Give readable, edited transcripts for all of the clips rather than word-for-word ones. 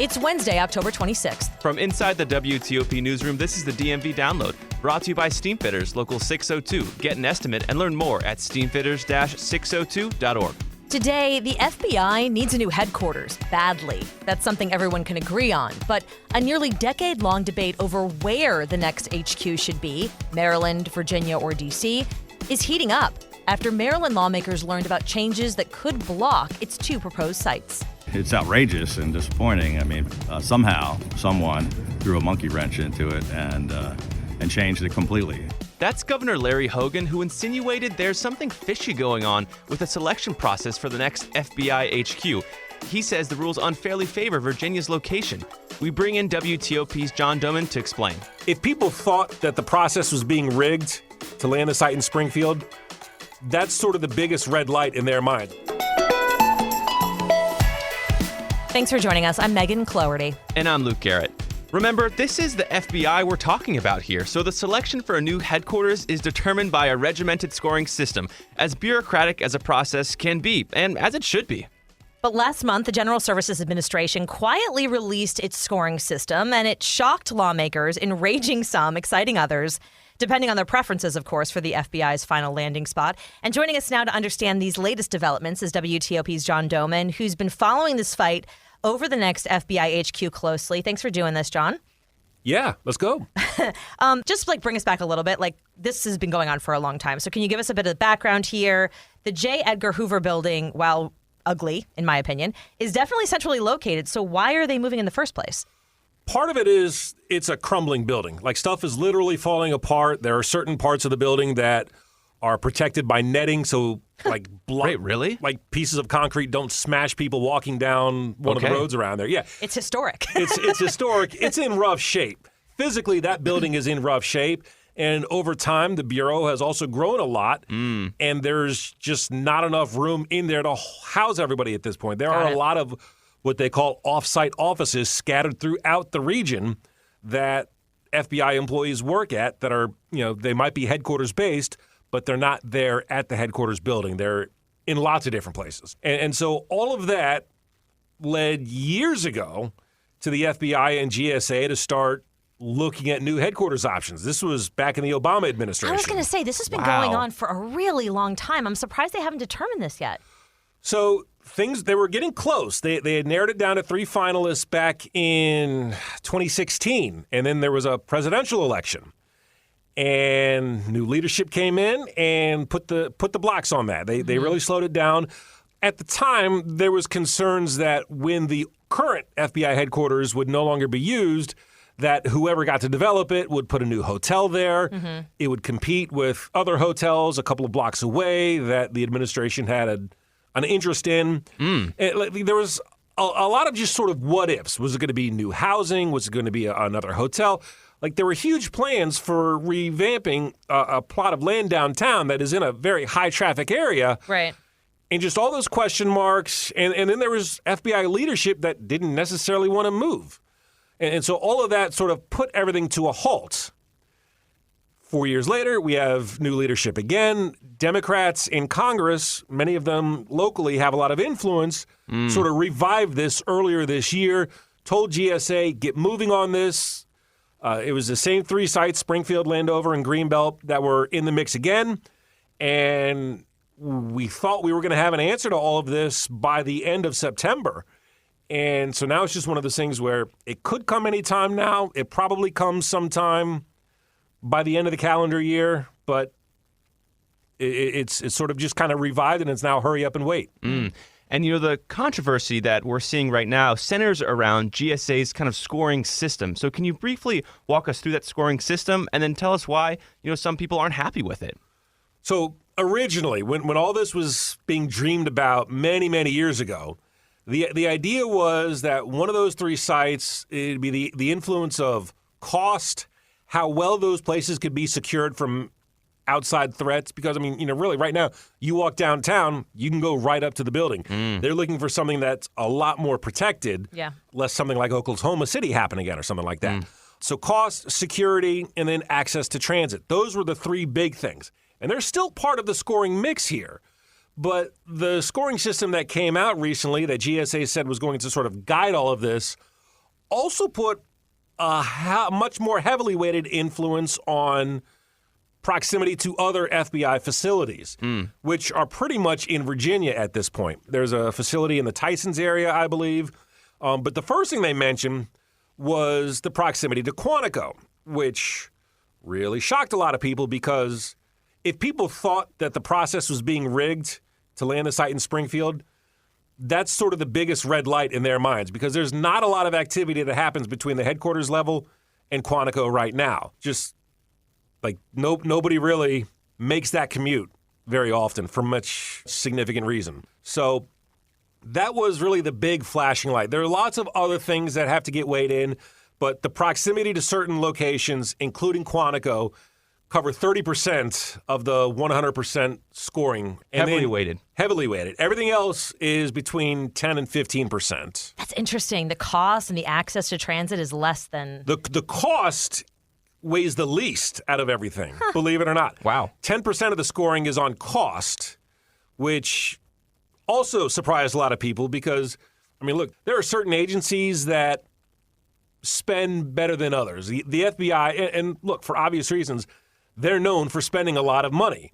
It's Wednesday, October 26th. From inside the WTOP newsroom, this is the DMV Download, brought to you by Steamfitters Local 602. Get an estimate and learn more at steamfitters-602.org. Today, the FBI needs a new headquarters, badly. That's something everyone can agree on. But a nearly decade-long debate over where the next HQ should be, Maryland, Virginia, or D.C., is heating up after Maryland lawmakers learned about changes that could block its two proposed sites. It's outrageous and disappointing. I mean, somehow, someone threw a monkey wrench into it and changed it completely. That's Governor Larry Hogan, who insinuated there's something fishy going on with the selection process for the next FBI HQ. He says the rules unfairly favor Virginia's location. We bring in WTOP's John Domen to explain. If people thought that the process was being rigged to land a site in Springfield, that's sort of the biggest red light in their mind. Thanks for joining us. I'm Megan Cloherty. And I'm Luke Garrett. Remember, this is the FBI we're talking about here, so the selection for a new headquarters is determined by a regimented scoring system, as bureaucratic as a process can be, and as it should be. But last month, the General Services Administration quietly released its scoring system, and it shocked lawmakers, enraging some, exciting others, depending on their preferences, of course, for the FBI's final landing spot. And joining us now to understand these latest developments is WTOP's John Domen, who's been following this fight over the next FBI HQ closely. Thanks for doing this, John. Yeah, let's go. Just bring us back a little bit. This has been going on for a long time. So can you give us a bit of the background here? The J. Edgar Hoover building, while ugly, in my opinion, is definitely centrally located. So why are they moving in the first place? Part of it is it's a crumbling building. Stuff is literally falling apart. There are certain parts of the building that are protected by netting, so Wait, really? Pieces of concrete don't smash people walking down one of the roads around there. Yeah. It's historic. It's historic. It's in rough shape. Physically, that building is in rough shape. And over time, the Bureau has also grown a lot, and there's just not enough room in there to house everybody at this point. There are a lot of what they call off-site offices scattered throughout the region that FBI employees work at that are, they might be headquarters based, but they're not there at the headquarters building. They're in lots of different places. And so all of that led years ago to the FBI and GSA to start looking at new headquarters options. This was back in the Obama administration. I was going to say, this has been going on for a really long time. I'm surprised they haven't determined this yet. So they were getting close. They had narrowed it down to 3 finalists back in 2016, and then there was a presidential election. And new leadership came in and put the blocks on that. They really slowed it down. At the time, there was concerns that when the current FBI headquarters would no longer be used, that whoever got to develop it would put a new hotel there. Mm-hmm. It would compete with other hotels a couple of blocks away that the administration had an interest in. There was a lot of just sort of what ifs. Was it going to be new housing? Was it going to be another hotel? There were huge plans for revamping a plot of land downtown that is in a very high traffic area. Right. And just all those question marks. And then there was FBI leadership that didn't necessarily want to move. And so all of that sort of put everything to a halt. 4 years later, we have new leadership again. Democrats in Congress, many of them locally have a lot of influence, sort of revived this earlier this year, told GSA, get moving on this. It was the same 3 sites, Springfield, Landover, and Greenbelt, that were in the mix again. And we thought we were going to have an answer to all of this by the end of September. And so now it's just one of those things where it could come anytime now. It probably comes sometime by the end of the calendar year, but it's sort of just kind of revived, and it's now hurry up and wait. And, the controversy that we're seeing right now centers around GSA's kind of scoring system. So can you briefly walk us through that scoring system and then tell us why, some people aren't happy with it? So originally, when all this was being dreamed about many, many years ago, the idea was that one of those 3 sites, it'd be the influence of cost, how well those places could be secured from outside threats. Because, really, right now, you walk downtown, you can go right up to the building. They're looking for something that's a lot more protected, less something like Oklahoma City happen again or something like that. So cost, security, and then access to transit. Those were the 3 big things. And they're still part of the scoring mix here. But the scoring system that came out recently that GSA said was going to sort of guide all of this also put a much more heavily weighted influence on proximity to other FBI facilities, which are pretty much in Virginia at this point. There's a facility in the Tysons area, I believe. But the first thing they mentioned was the proximity to Quantico, which really shocked a lot of people because if people thought that the process was being rigged to land the site in Springfield, that's sort of the biggest red light in their minds because there's not a lot of activity that happens between the headquarters level and Quantico right now. Just like nobody really makes that commute very often for much significant reason. So that was really the big flashing light. There are lots of other things that have to get weighed in, but the proximity to certain locations, including Quantico, cover 30% of the 100% scoring. Heavily weighted. Heavily weighted. Everything else is between 10 and 15%. That's interesting. The cost and the access to transit is less than... The cost weighs the least out of everything, believe it or not. Wow. 10% of the scoring is on cost, which also surprised a lot of people because, I mean, look, there are certain agencies that spend better than others. The FBI, and look, for obvious reasons, they're known for spending a lot of money.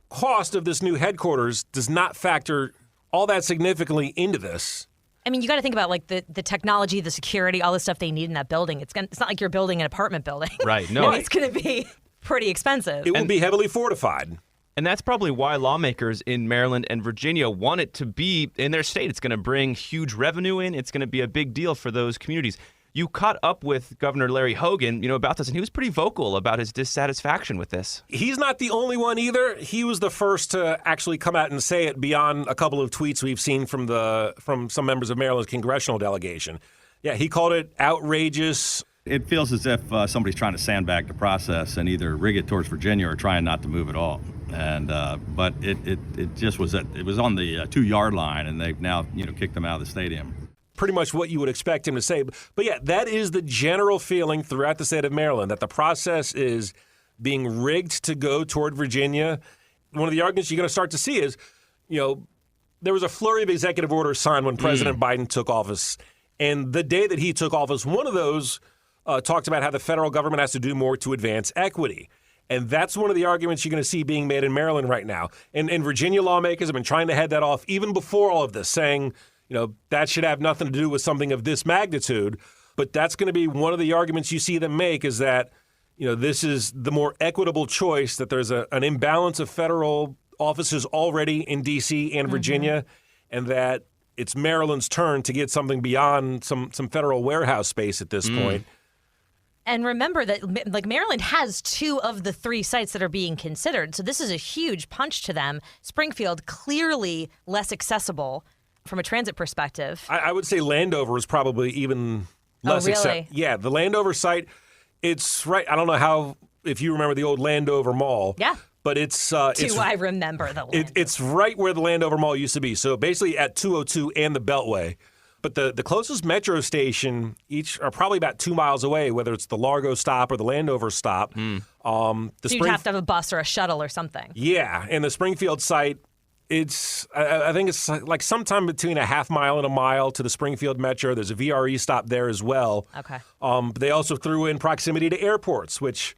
Cost of this new headquarters does not factor all that significantly into this. I mean, you got to think about like the technology, the security, all the stuff they need in that building. It's not like you're building an apartment building. Right. No. It's going to be pretty expensive. It will be heavily fortified. And that's probably why lawmakers in Maryland and Virginia want it to be in their state. It's going to bring huge revenue in. It's going to be a big deal for those communities. You caught up with Governor Larry Hogan, about this, and he was pretty vocal about his dissatisfaction with this. He's not the only one either. He was the first to actually come out and say it beyond a couple of tweets we've seen from some members of Maryland's congressional delegation. Yeah, he called it outrageous. It feels as if somebody's trying to sandbag the process and either rig it towards Virginia or trying not to move at all. And but it just was it was on the 2-yard line, and they've now kicked them out of the stadium. Pretty much what you would expect him to say. But yeah, that is the general feeling throughout the state of Maryland, that the process is being rigged to go toward Virginia. One of the arguments you're going to start to see is, there was a flurry of executive orders signed when President Biden took office. And the day that he took office, one of those talked about how the federal government has to do more to advance equity. And that's one of the arguments you're going to see being made in Maryland right now. And Virginia lawmakers have been trying to head that off even before all of this, saying, that should have nothing to do with something of this magnitude. But that's going to be one of the arguments you see them make is that, this is the more equitable choice, that there's an imbalance of federal offices already in D.C. and Virginia, and that it's Maryland's turn to get something beyond some federal warehouse space at this point. And remember that like Maryland has 2 of the 3 sites that are being considered. So this is a huge punch to them. Springfield, clearly less accessible from a transit perspective. I would say Landover is probably even less really? Yeah, the Landover site, it's right. I don't know if you remember the old Landover Mall. Yeah. But it's I remember the Landover. It's right where the Landover Mall used to be. So basically at 202 and the Beltway. But the closest metro station each are probably about 2 miles away, whether it's the Largo stop or the Landover stop. So you'd have to have a bus or a shuttle or something. Yeah, and the Springfield site, I think it's like sometime between a half mile and a mile to the Springfield Metro. There's a VRE stop there as well. Okay. But they also threw in proximity to airports, which,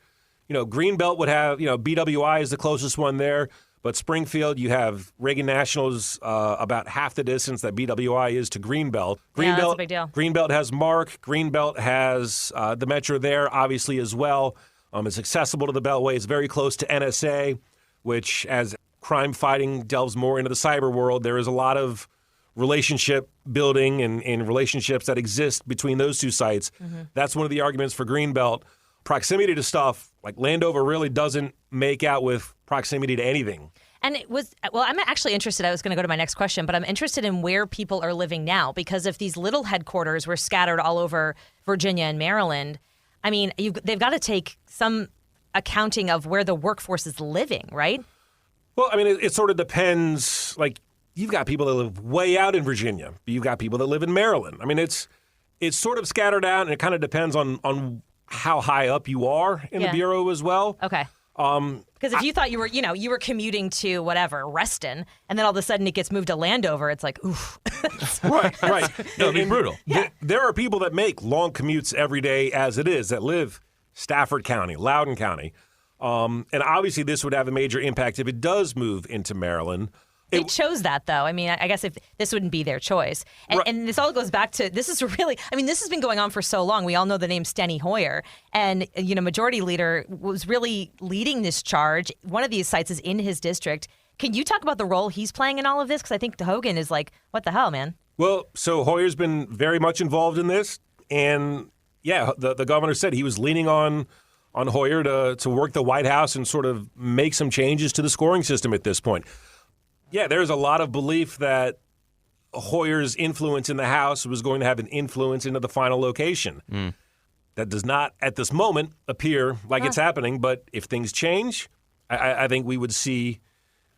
Greenbelt would have, BWI is the closest one there. But Springfield, you have Reagan National's about half the distance that BWI is to Greenbelt. Yeah, that's a big deal. Greenbelt has MARC. Greenbelt has the Metro there, obviously, as well. It's accessible to the Beltway. It's very close to NSA, which, as crime fighting delves more into the cyber world, there is a lot of relationship building and relationships that exist between those 2 sites. That's one of the arguments for Greenbelt. Proximity to stuff, like Landover really doesn't make out with proximity to anything. And I'm actually interested. I was going to go to my next question, but I'm interested in where people are living now, because if these little headquarters were scattered all over Virginia and Maryland, I mean, they've got to take some accounting of where the workforce is living, right? Well, I mean, it sort of depends. Like, you've got people that live way out in Virginia. You've got people that live in Maryland. I mean, it's sort of scattered out, and it kind of depends on how high up you are in the Bureau as well. Okay. Because if you thought you were commuting to whatever, Reston, and then all of a sudden it gets moved to Landover, it's like, oof. Right. No, it'd be brutal. There are people that make long commutes every day as it is that live Stafford County, Loudoun County. And obviously this would have a major impact if it does move into Maryland. They chose that, though. I mean, I guess if this wouldn't be their choice. And this all goes back to, this is really, I mean, this has been going on for so long. We all know the name Steny Hoyer. And, Majority Leader was really leading this charge. One of these sites is in his district. Can you talk about the role he's playing in all of this? Because I think Hogan is like, what the hell, man? Well, so Hoyer's been very much involved in this. And, yeah, the governor said he was leaning on Hoyer to work the White House and sort of make some changes to the scoring system at this point. Yeah, there's a lot of belief that Hoyer's influence in the House was going to have an influence into the final location. That does not, at this moment, appear like it's happening. But if things change, I think we would see.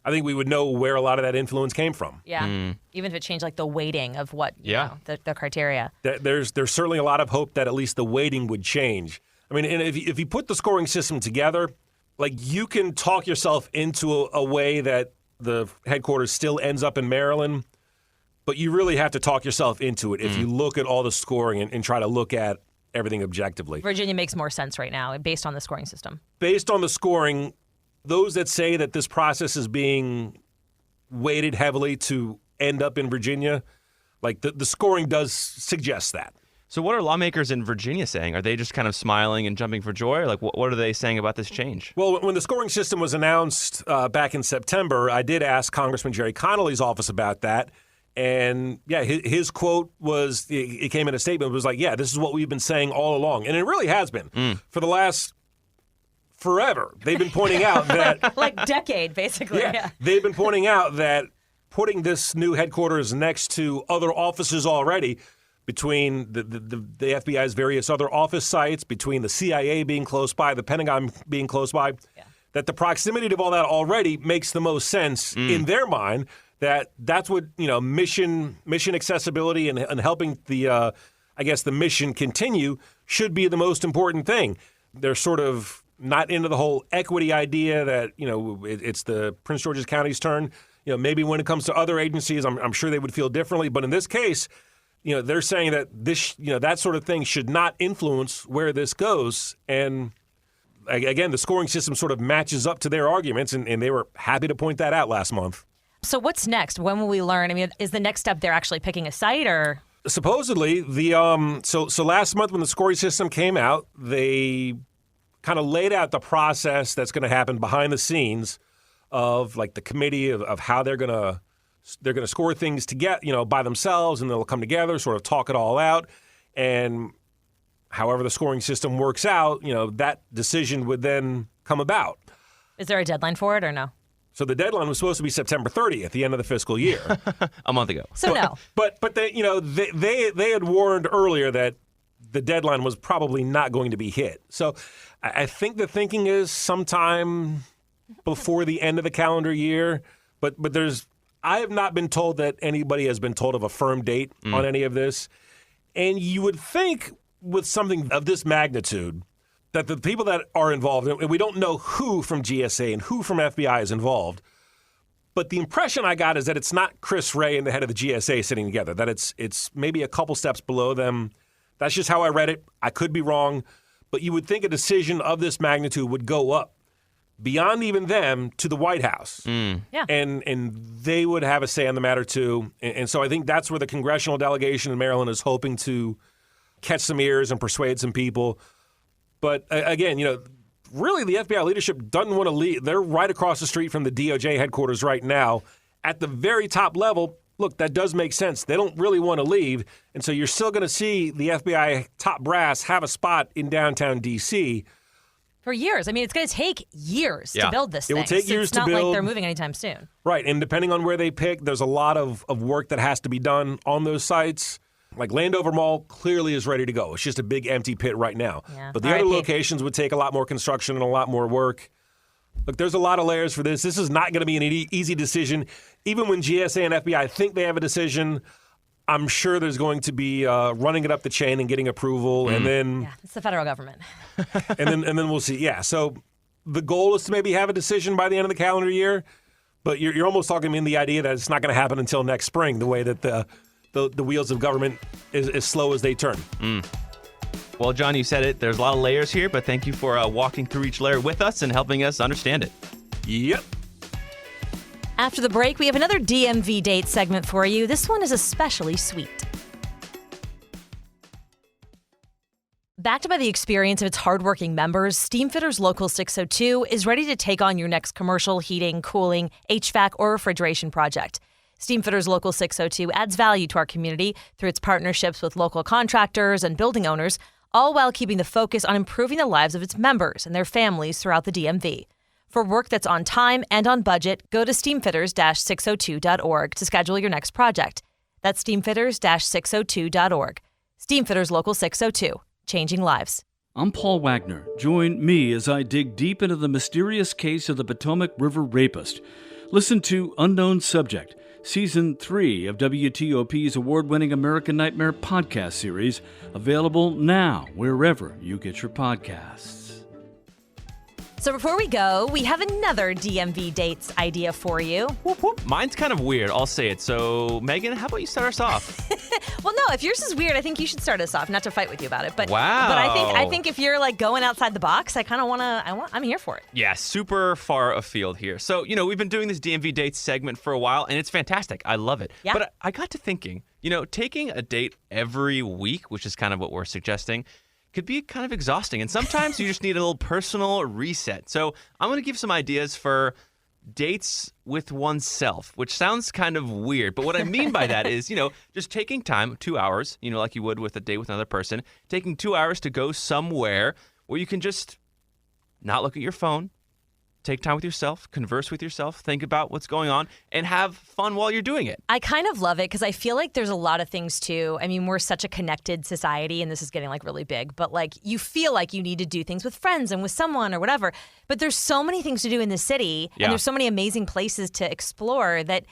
I think we would know where a lot of that influence came from. Yeah, even if it changed like the weighting of what the criteria. There's certainly a lot of hope that at least the weighting would change. I mean, and if you put the scoring system together, like you can talk yourself into a way that the headquarters still ends up in Maryland, but you really have to talk yourself into it if you look at all the scoring and try to look at everything objectively. Virginia makes more sense right now based on the scoring system. Based on the scoring, those that say that this process is being weighted heavily to end up in Virginia, like the scoring does suggest that. So what are lawmakers in Virginia saying? Are they just kind of smiling and jumping for joy? Like, what are they saying about this change? Well, when the scoring system was announced back in September, I did ask Congressman Jerry Connolly's office about that. And, yeah, his quote was, it came in a statement, it was like, yeah, this is what we've been saying all along. And it really has been. For the last forever, they've been pointing out that... like decade, basically. Yeah. They've been pointing out that putting this new headquarters next to other offices already, between the FBI's various other office sites, between the CIA being close by, the Pentagon being close by, that the proximity of all that already makes the most sense in their mind. That's what mission accessibility and helping the mission continue should be the most important thing. They're sort of not into the whole equity idea that it's the Prince George's County's turn. Maybe when it comes to other agencies, I'm sure they would feel differently, but in this case, they're saying that this, that sort of thing should not influence where this goes. And again, the scoring system sort of matches up to their arguments, and they were happy to point that out last month. So what's next? When will we learn? I mean, is the next step they're actually picking a site, or? Supposedly, so last month when the scoring system came out, they kind of laid out the process that's going to happen behind the scenes of like the committee of how they're going to score things together, by themselves, and they'll come together, sort of talk it all out. And however the scoring system works out, that decision would then come about. Is there a deadline for it or no? So the deadline was supposed to be September 30th, the end of the fiscal year. A month ago. So no. But they they had warned earlier that the deadline was probably not going to be hit. So I think the thinking is sometime before the end of the calendar year. But I have not been told that anybody has been told of a firm date on any of this. And you would think with something of this magnitude that the people that are involved, and we don't know who from GSA and who from FBI is involved, but the impression I got is that it's not Chris Wray and the head of the GSA sitting together, that it's maybe a couple steps below them. That's just how I read it. I could be wrong. But you would think a decision of this magnitude would go up beyond even them to the White House. Yeah. And they would have a say on the matter too. And so I think that's where the congressional delegation in Maryland is hoping to catch some ears and persuade some people. But again, really the FBI leadership doesn't want to leave. They're right across the street from the DOJ headquarters right now. At the very top level, look, that does make sense. They don't really want to leave. And so you're still going to see the FBI top brass have a spot in downtown D.C. For years. I mean, it's going to take years to build this thing. It will take years to build. It's not like they're moving anytime soon. Right. And depending on where they pick, there's a lot of work that has to be done on those sites. Like Landover Mall clearly is ready to go. It's just a big empty pit right now. Yeah. But the other locations would take a lot more construction and a lot more work. Look, there's a lot of layers for this. This is not going to be an easy decision. Even when GSA and FBI think they have a decision, I'm sure there's going to be running it up the chain and getting approval, and then it's the federal government. and then we'll see. Yeah, so the goal is to maybe have a decision by the end of the calendar year, but you're almost talking in the idea that it's not going to happen until next spring, the way that the the wheels of government as slow as they turn. Well, John, you said it. There's a lot of layers here, but thank you for walking through each layer with us and helping us understand it. Yep. After the break, we have another DMV Dates segment for you. This one is especially sweet. Backed by the experience of its hardworking members, Steamfitters Local 602 is ready to take on your next commercial, heating, cooling, HVAC, or refrigeration project. Steamfitters Local 602 adds value to our community through its partnerships with local contractors and building owners, all while keeping the focus on improving the lives of its members and their families throughout the DMV. For work that's on time and on budget, go to steamfitters-602.org to schedule your next project. That's steamfitters-602.org. Steamfitters Local 602. Changing lives. I'm Paul Wagner. Join me as I dig deep into the mysterious case of the Potomac River rapist. Listen to Unknown Subject, Season 3 of WTOP's award-winning American Nightmare podcast series, available now wherever you get your podcasts. So before we go, we have another DMV Dates idea for you. Whoop, whoop. Mine's kind of weird. I'll say it. So, Megan, how about you start us off? Well, no, if yours is weird, I think you should start us off. Not to fight with you about it, but Wow. But I think if you're like going outside the box, I kind of I'm here for it. Yeah, super far afield here. So, we've been doing this DMV Dates segment for a while, and it's fantastic. I love it. Yeah. But I got to thinking, taking a date every week, which is kind of what we're suggesting, could be kind of exhausting. And sometimes you just need a little personal reset. So I'm going to give some ideas for dates with oneself, which sounds kind of weird. But what I mean by that is, just taking time, 2 hours, like you would with a date with another person, taking 2 hours to go somewhere where you can just not look at your phone, take time with yourself, converse with yourself, think about what's going on, and have fun while you're doing it. I kind of love it because I feel like there's a lot of things too. I mean, we're such a connected society, and this is getting like really big, but like you feel like you need to do things with friends and with someone or whatever. But there's so many things to do in the city, and there's so many amazing places to explore that,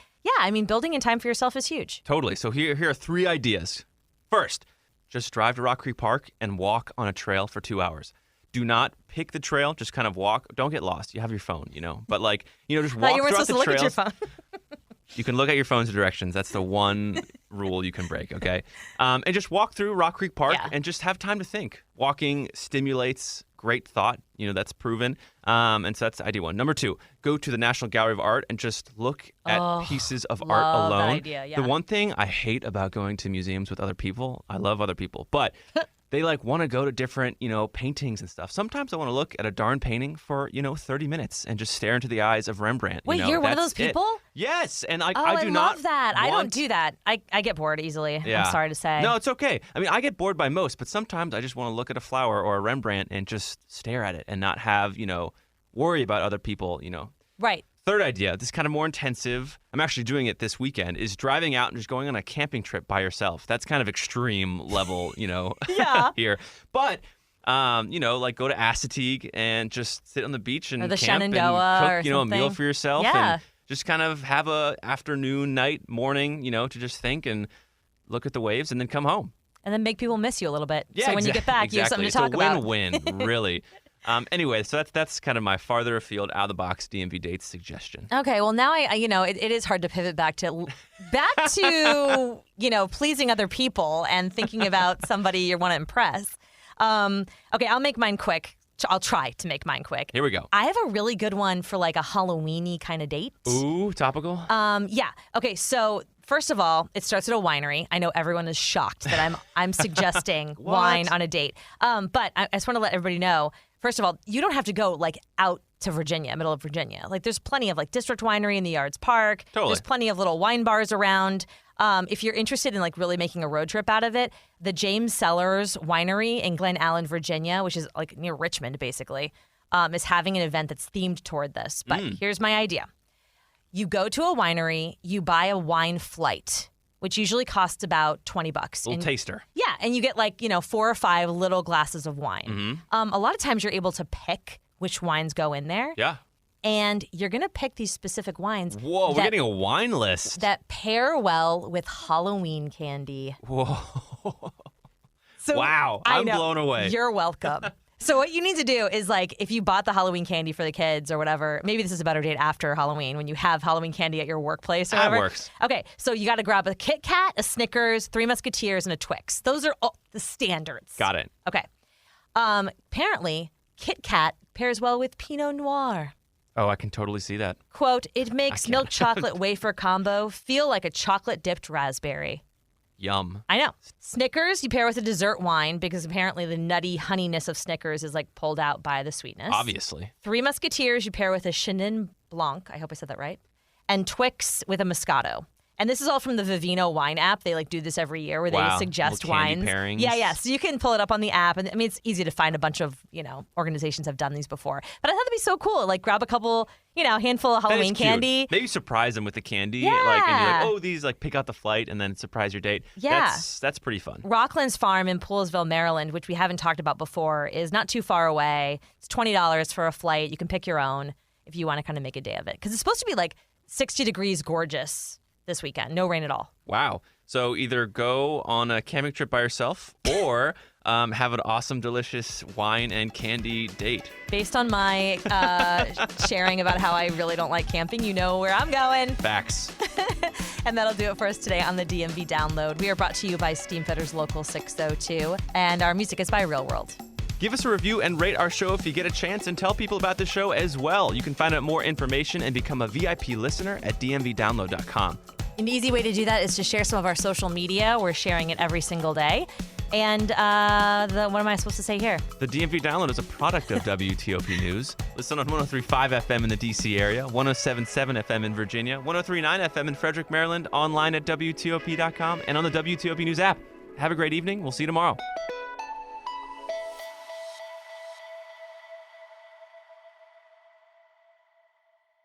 building in time for yourself is huge. Totally. So here are 3 ideas. First, just drive to Rock Creek Park and walk on a trail for 2 hours. Do not pick the trail. Just kind of walk. Don't get lost. You have your phone, But just walk you weren't throughout supposed the to look trails. at your phone. You can look at your phone's directions. That's the one rule you can break, okay? And just walk through Rock Creek Park and just have time to think. Walking stimulates great thought. That's proven. And so that's idea 1. Number 2, go to the National Gallery of Art and just look at pieces of art love alone. that idea, yeah. The one thing I hate about going to museums with other people, I love other people, but they want to go to different, paintings and stuff. Sometimes I want to look at a darn painting for, 30 minutes and just stare into the eyes of Rembrandt. Wait, you're one of those That's it. people? Yes, and I do love not that. I don't want- do that. I get bored easily. Yeah. I'm sorry to say. No, it's okay. I mean, I get bored by most, but sometimes I just want to look at a flower or a Rembrandt and just stare at it and not have, worry about other people, Right. Third idea, this is kind of more intensive. I'm actually doing it this weekend, is driving out and just going on a camping trip by yourself. That's kind of extreme level, Yeah. here. But, go to Assateague and just sit on the beach and Or the camp and Shenandoah cook, or a meal something. for yourself. Yeah. And just kind of have a afternoon, night, morning, to just think and look at the waves and then come home. And then make people miss you a little bit. Yeah, So when you get back, you have something to talk about. It's a win-win, really. Anyway, so that's kind of my farther afield, out of the box DMV Dates suggestion. Okay, well now it is hard to pivot back to pleasing other people and thinking about somebody you want to impress. Okay, I'll make mine quick. I'll try to make mine quick. Here we go. I have a really good one for like a Halloween-y kind of date. Ooh, topical. Yeah. Okay, so first of all, it starts at a winery. I know everyone is shocked that I'm suggesting wine on a date. But I just want to let everybody know, first of all, you don't have to go like out to Virginia, middle of Virginia. Like there's plenty of like District Winery in the Yards Park. Totally. There's plenty of little wine bars around. If you're interested in like really making a road trip out of it, the James Cellars Winery in Glen Allen, Virginia, which is like near Richmond basically, is having an event that's themed toward this. But here's my idea. You go to a winery, you buy a wine flight, which usually costs about $20. Little taster. Yeah, and you get like, 4 or 5 little glasses of wine. A lot of times you're able to pick which wines go in there. Yeah. And you're going to pick these specific wines. Whoa, we're getting a wine list. That pair well with Halloween candy. Whoa. So, Wow, I I'm know. blown away. You're welcome. So what you need to do is, like, if you bought the Halloween candy for the kids or whatever, maybe this is a better date after Halloween when you have Halloween candy at your workplace or whatever. That works. Okay, so you got to grab a Kit Kat, a Snickers, 3 Musketeers, and a Twix. Those are all the standards. Got it. Okay. Apparently, Kit Kat pairs well with Pinot Noir. Oh, I can totally see that. Quote, it makes milk chocolate wafer combo feel like a chocolate-dipped raspberry. Yum. I know. Snickers, you pair with a dessert wine because apparently the nutty honeyness of Snickers is like pulled out by the sweetness. Obviously. 3 Musketeers, you pair with a Chenin Blanc. I hope I said that right. And Twix with a Moscato. And this is all from the Vivino wine app. They like do this every year where they Wow. suggest Little candy wines. pairings. Yeah. So you can pull it up on the app. And I mean, it's easy to find. A bunch of, organizations have done these before. But I thought it'd be so cool. Like grab a couple, handful of That is Halloween cute. candy. Maybe surprise them with the candy. Yeah. And you're like, oh, these, like, pick out the flight and then surprise your date. Yeah. That's pretty fun. Rockland's Farm in Poolesville, Maryland, which we haven't talked about before, is not too far away. It's $20 for a flight. You can pick your own if you want to kind of make a day of it. Because it's supposed to be like 60 degrees gorgeous this weekend. No rain at all. Wow. So either go on a camping trip by yourself or have an awesome, delicious wine and candy date. Based on my sharing about how I really don't like camping, you know where I'm going. Facts. And that'll do it for us today on the DMV Download. We are brought to you by Steamfitters Local 602, and our music is by Real World. Give us a review and rate our show if you get a chance, and tell people about the show as well. You can find out more information and become a VIP listener at dmvdownload.com. An easy way to do that is to share some of our social media. We're sharing it every single day. And what am I supposed to say here? The DMV Download is a product of WTOP News. Listen on 103.5 FM in the D.C. area, 107.7 FM in Virginia, 103.9 FM in Frederick, Maryland, online at WTOP.com, and on the WTOP News app. Have a great evening. We'll see you tomorrow.